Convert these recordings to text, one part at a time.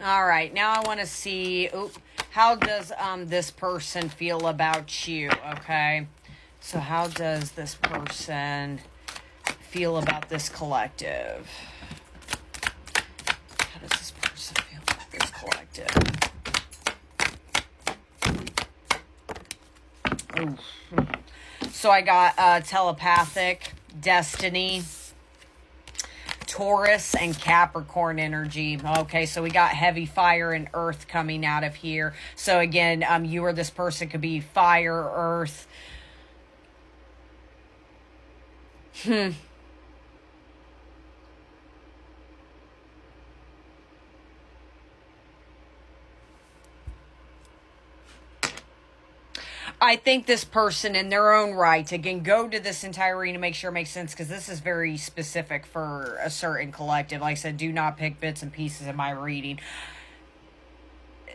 All right, now I want to see, how does this person feel about you, okay? So how does this person feel about this collective? How does this person feel about this collective? Ooh. So I got telepathic, destiny, Taurus, and Capricorn energy. Okay, so we got heavy fire and earth coming out of here. So again, you or this person could be fire, earth. I think this person in their own right, again, go to this entire reading to make sure it makes sense, because this is very specific for a certain collective. Like I said, do not pick bits and pieces of my reading.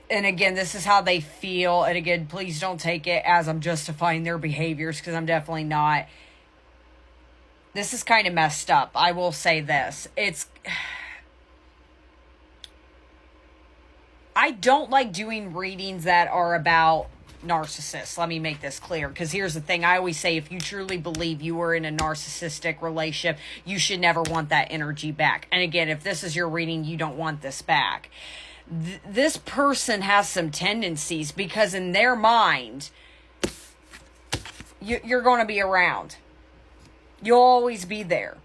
And again, this is how they feel. And again, please don't take it as I'm justifying their behaviors, because I'm definitely not. This is kind of messed up. I will say this. I don't like doing readings that are about narcissists. Let me make this clear, because here's the thing. I always say, if you truly believe you were in a narcissistic relationship, you should never want that energy back. And again, if this is your reading, you don't want this back. This person has some tendencies, because in their mind, you're going to be around. You'll always be there,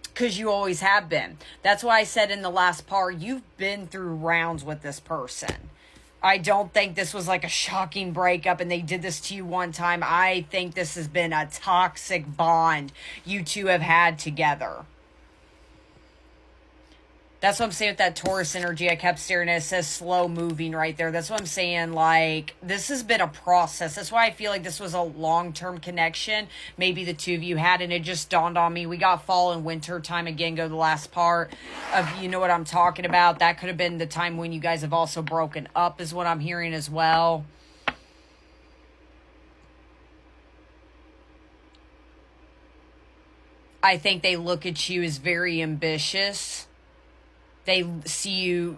because you always have been. That's why I said in the last part, you've been through rounds with this person. I don't think this was like a shocking breakup and they did this to you one time. I think this has been a toxic bond you two have had together. That's what I'm saying with that Taurus energy. I kept staring at it. It says slow moving right there. That's what I'm saying. Like, this has been a process. That's why I feel like this was a long-term connection. Maybe the two of you had, and it just dawned on me. We got fall and winter time again. Go to the last part of, you know what I'm talking about. That could have been the time when you guys have also broken up, is what I'm hearing as well. I think they look at you as very ambitious. They see you,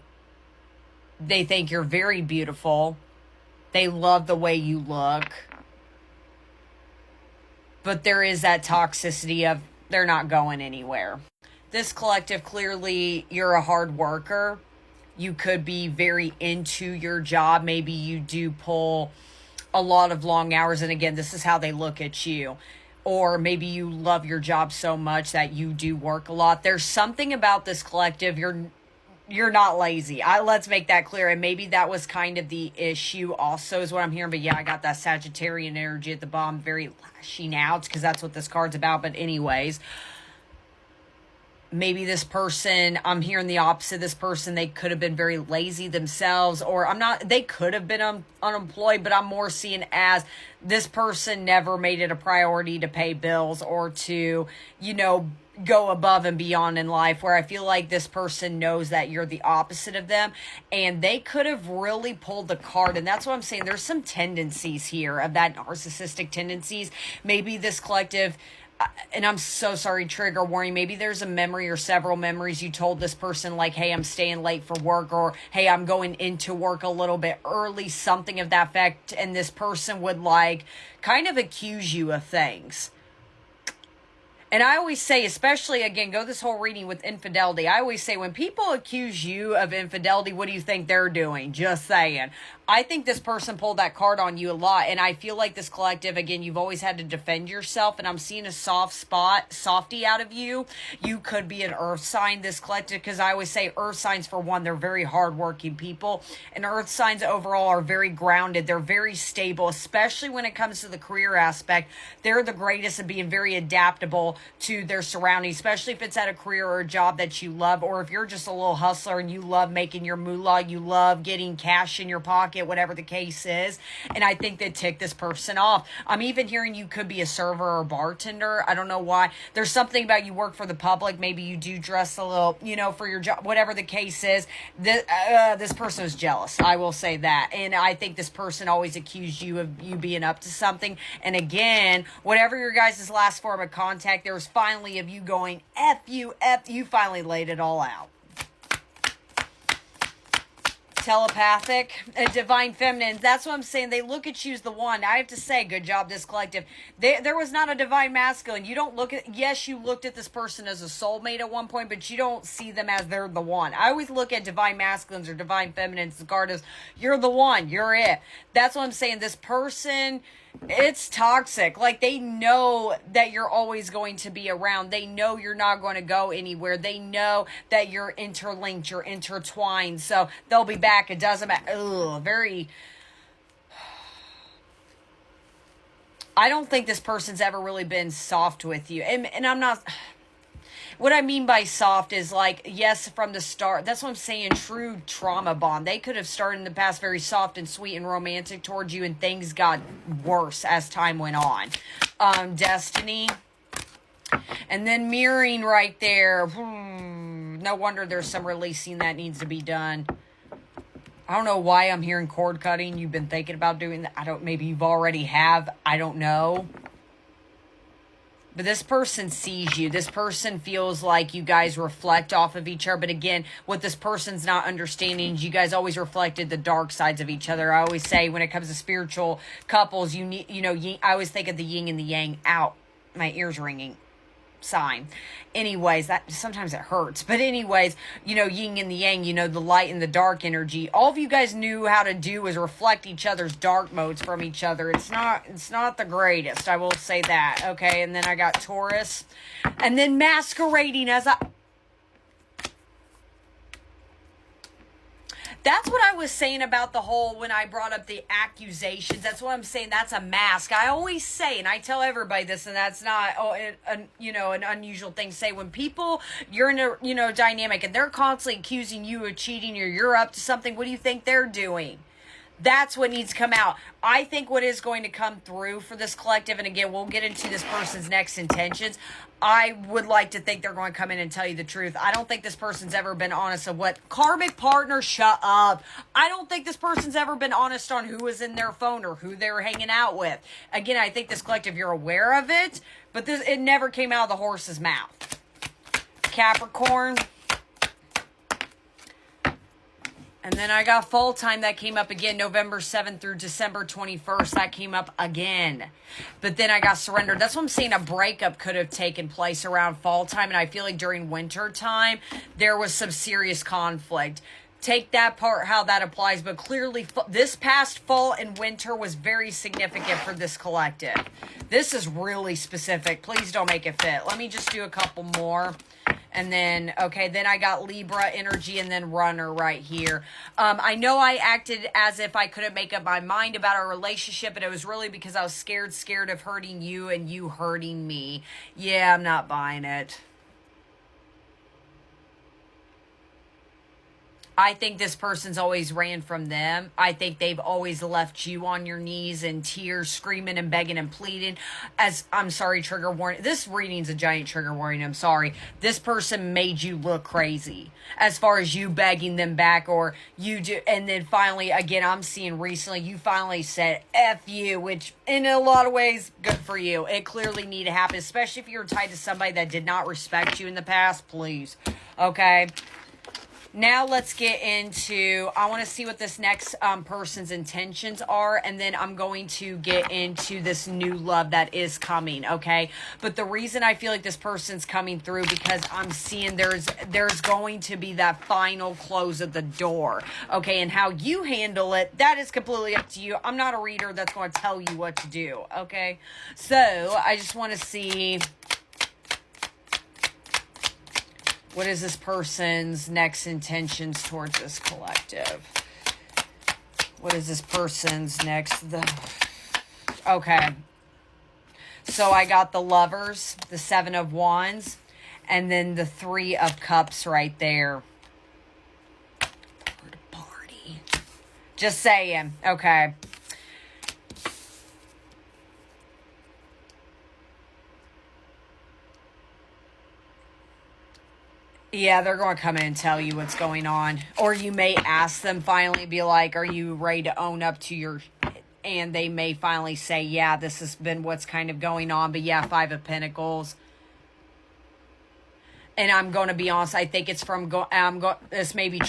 they think you're very beautiful. They love the way you look. But there is that toxicity of they're not going anywhere. This collective, clearly, you're a hard worker. You could be very into your job. Maybe you do pull a lot of long hours. And again, this is how they look at you. Or maybe you love your job so much that you do work a lot. There's something about this collective. You're not lazy. Let's make that clear. And maybe that was kind of the issue also, is what I'm hearing. But yeah, I got that Sagittarian energy at the bottom, very lashing out, because that's what this card's about. But anyways, maybe this person, I'm hearing the opposite. This person, they could have been very lazy themselves, or they could have been unemployed, but I'm more seeing as this person never made it a priority to pay bills or to, go above and beyond in life, where I feel like this person knows that you're the opposite of them, and they could have really pulled the card. And that's what I'm saying. There's some tendencies here of that narcissistic tendencies. Maybe this collective, and I'm so sorry, trigger warning, maybe there's a memory or several memories you told this person, like, hey, I'm staying late for work, or hey, I'm going into work a little bit early, something of that effect, and this person would kind of accuse you of things. And I always say, especially, again, go this whole reading with infidelity. I always say, when people accuse you of infidelity, what do you think they're doing? Just saying. I think this person pulled that card on you a lot. And I feel like this collective, again, you've always had to defend yourself. And I'm seeing a softy out of you. You could be an earth sign, this collective, because I always say earth signs, for one, they're very hardworking people. And earth signs overall are very grounded. They're very stable, especially when it comes to the career aspect. They're the greatest at being very adaptable to their surroundings, especially if it's at a career or a job that you love, or if you're just a little hustler and you love making your moolah, you love getting cash in your pocket, whatever the case is. And I think that ticked this person off. I'm even hearing you could be a server or bartender. I don't know why. There's something about you work for the public. Maybe you do dress a little, for your job, whatever the case is. This person is jealous. I will say that. And I think this person always accused you of you being up to something. And again, whatever your guys' last form of contact, there was finally of you going, F you, you finally laid it all out. telepathic, divine feminine. That's what I'm saying. They look at you as the one. I have to say, good job, this collective. There was not a divine masculine. You don't look at, yes, you looked at this person as a soulmate at one point, but you don't see them as they're the one. I always look at divine masculines or divine feminines as you're the one, you're it. That's what I'm saying. This person, it's toxic. Like, they know that you're always going to be around. They know you're not going to go anywhere. They know that you're interlinked, you're intertwined. So they'll be back. It doesn't matter. Ugh, very. I don't think this person's ever really been soft with you. And I'm not. What I mean by soft is like, yes, from the start. That's what I'm saying. True trauma bond. They could have started in the past very soft and sweet and romantic towards you, and things got worse as time went on. Destiny. And then mirroring right there. No wonder there's some releasing that needs to be done. I don't know why I'm hearing cord cutting. You've been thinking about doing that. Maybe you've already have. I don't know. But this person sees you. This person feels like you guys reflect off of each other. But again, what this person's not understanding is you guys always reflected the dark sides of each other. I always say when it comes to spiritual couples, you need, I always think of the yin and the yang. Out. My ear's ringing. Sign. Anyways, that sometimes it hurts. But anyways, yin and the yang, the light and the dark energy. All of you guys knew how to do is reflect each other's dark modes from each other. It's not the greatest, I will say that. Okay, and then I got Taurus. And then masquerading as a... That's what I was saying about the whole, when I brought up the accusations. That's what I'm saying. That's a mask. I always say, and I tell everybody this, and that's not, an unusual thing to say. When people, you're in a, dynamic, and they're constantly accusing you of cheating, or you're up to something, what do you think they're doing? That's what needs to come out. I think what is going to come through for this collective, and again, we'll get into this person's next intentions. I would like to think they're going to come in and tell you the truth. I don't think this person's ever been honest of what karmic partner, shut up. I don't think this person's ever been honest on who was in their phone or who they were hanging out with. Again, I think this collective, you're aware of it, but it never came out of the horse's mouth. Capricorn. And then I got fall time that came up again, November 7th through December 21st. That came up again. But then I got surrendered. That's what I'm saying. A breakup could have taken place around fall time. And I feel like during winter time, there was some serious conflict. Take that part, how that applies. But clearly, this past fall and winter was very significant for this collective. This is really specific. Please don't make it fit. Let me just do a couple more. And then, okay, then I got Libra energy and then runner right here. I know I acted as if I couldn't make up my mind about our relationship, but it was really because I was scared of hurting you and you hurting me. Yeah, I'm not buying it. I think this person's always ran from them. I think they've always left you on your knees in tears, screaming and begging and pleading. I'm sorry, trigger warning. This reading's a giant trigger warning. I'm sorry. This person made you look crazy as far as you begging them back, or you do. And then finally, again, I'm seeing recently, you finally said F you, which in a lot of ways, good for you. It clearly needed to happen, especially if you're tied to somebody that did not respect you in the past, please. Okay. Now let's get into, I want to see what this next person's intentions are, and then I'm going to get into this new love that is coming, okay? But the reason I feel like this person's coming through, because I'm seeing there's going to be that final close of the door, okay? And how you handle it, that is completely up to you. I'm not a reader that's going to tell you what to do, okay? So I just want to see... what is this person's next intentions towards this collective? What is this person's next? Okay. So I got the Lovers, the Seven of Wands, and then the Three of Cups right there. Party. Just saying. Okay. Yeah, they're going to come in and tell you what's going on. Or you may ask them finally, be like, are you ready to own up to your... And they may finally say, yeah, this has been what's kind of going on. But yeah, Five of Pentacles. And I'm going to be honest, I think it's from... this may be...